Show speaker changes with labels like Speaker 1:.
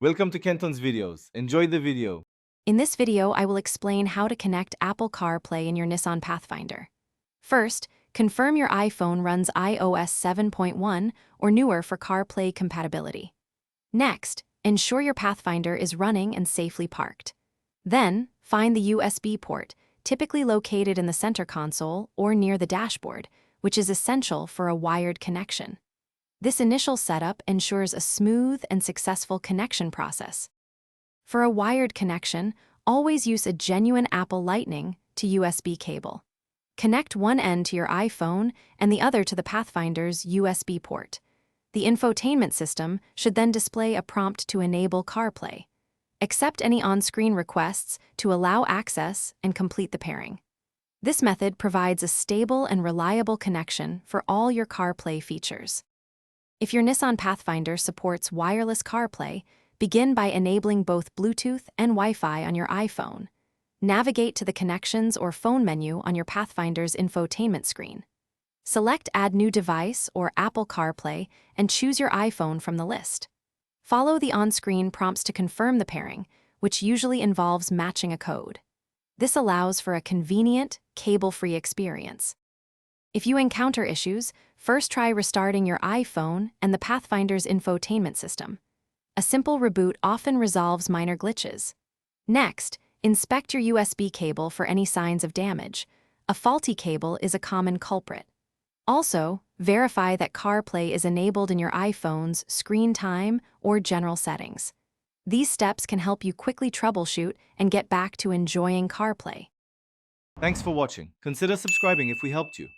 Speaker 1: Welcome to Kenton's videos. Enjoy the video.
Speaker 2: In this video, I will explain how to connect Apple CarPlay in your Nissan Pathfinder. First, confirm your iPhone runs iOS 7.1 or newer for CarPlay compatibility. Next, ensure your Pathfinder is running and safely parked. Then, find the USB port, typically located in the center console or near the dashboard, which is essential for a wired connection. This initial setup ensures a smooth and successful connection process. For a wired connection, always use a genuine Apple Lightning to USB cable. Connect one end to your iPhone and the other to the Pathfinder's USB port. The infotainment system should then display a prompt to enable CarPlay. Accept any on-screen requests to allow access and complete the pairing. This method provides a stable and reliable connection for all your CarPlay features. If your Nissan Pathfinder supports wireless CarPlay, begin by enabling both Bluetooth and Wi-Fi on your iPhone. Navigate to the Connections or Phone menu on your Pathfinder's infotainment screen. Select Add New Device or Apple CarPlay and choose your iPhone from the list. Follow the on-screen prompts to confirm the pairing, which usually involves matching a code. This allows for a convenient, cable-free experience. If you encounter issues, first try restarting your iPhone and the Pathfinder's infotainment system. A simple reboot often resolves minor glitches. Next, inspect your USB cable for any signs of damage. A faulty cable is a common culprit. Also, verify that CarPlay is enabled in your iPhone's screen time or general settings. These steps can help you quickly troubleshoot and get back to enjoying CarPlay.
Speaker 1: Thanks for watching. Consider subscribing if we helped you.